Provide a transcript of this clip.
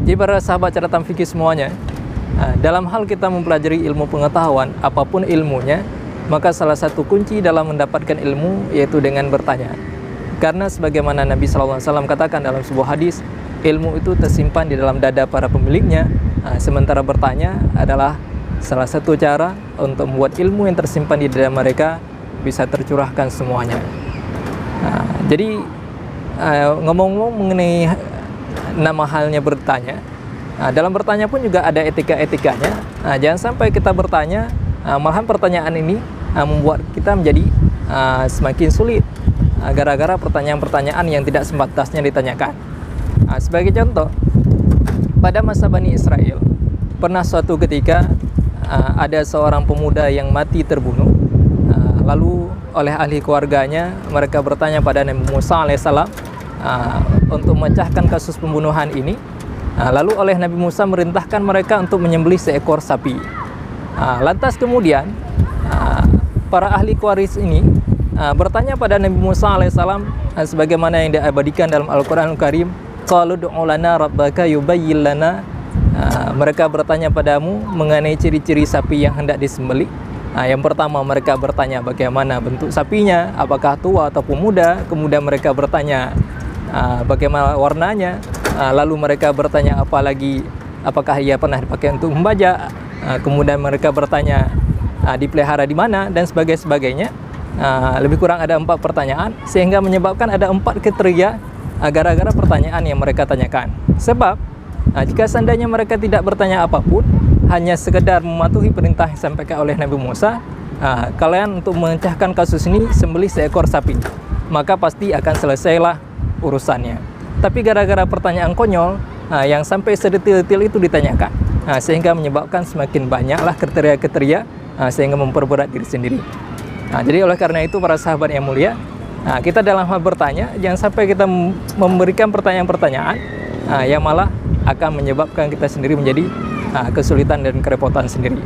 Jadi para sahabat catatan fikih semuanya, dalam hal kita mempelajari ilmu pengetahuan, apapun ilmunya, maka salah satu kunci dalam mendapatkan ilmu yaitu dengan bertanya. Karena sebagaimana Nabi SAW katakan dalam sebuah hadis, ilmu itu tersimpan di dalam dada para pemiliknya, sementara bertanya adalah salah satu cara untuk membuat ilmu yang tersimpan di dada mereka bisa tercurahkan semuanya. Jadi ngomong-ngomong mengenai nama halnya bertanya, dalam bertanya pun juga ada etika-etikanya. Jangan sampai kita bertanya, malahan pertanyaan ini membuat kita menjadi semakin sulit gara-gara pertanyaan-pertanyaan yang tidak sebatasnya ditanyakan. Sebagai contoh, pada masa Bani Israel, pernah suatu ketika ada seorang pemuda yang mati terbunuh. Lalu oleh ahli keluarganya mereka bertanya pada Nabi Musa alaihissalam untuk memecahkan kasus pembunuhan ini. Lalu oleh Nabi Musa merintahkan mereka untuk menyembelih seekor sapi. Lantas kemudian para ahli waris ini bertanya pada Nabi Musa alaihissalam sebagaimana yang diabadikan dalam Al-Quranul Karim, qalu du'u lana rabbaka yubayyin lana. Mereka bertanya padamu mengenai ciri-ciri sapi yang hendak disembelih. Yang pertama mereka bertanya bagaimana bentuk sapinya, apakah tua ataupun muda. Kemudian mereka bertanya bagaimana warnanya. Lalu mereka bertanya apakah ia pernah dipakai untuk membajak. Kemudian mereka bertanya dipelihara di mana dan sebagainya. Lebih kurang ada 4 pertanyaan, sehingga menyebabkan ada 4 kriteria gara-gara pertanyaan yang mereka tanyakan. Sebab jika seandainya mereka tidak bertanya apapun, hanya sekedar mematuhi perintah yang disampaikan oleh Nabi Musa, kalian untuk memecahkan kasus ini sembelih seekor sapi, maka pasti akan selesailah urusannya. Tapi gara-gara pertanyaan konyol yang sampai sedetil-detil itu ditanyakan, sehingga menyebabkan semakin banyaklah kriteria-kriteria sehingga memperberat diri sendiri. Jadi oleh karena itu para sahabat yang mulia, kita dalam hal bertanya jangan sampai kita memberikan pertanyaan-pertanyaan yang malah akan menyebabkan kita sendiri menjadi kesulitan dan kerepotan sendiri.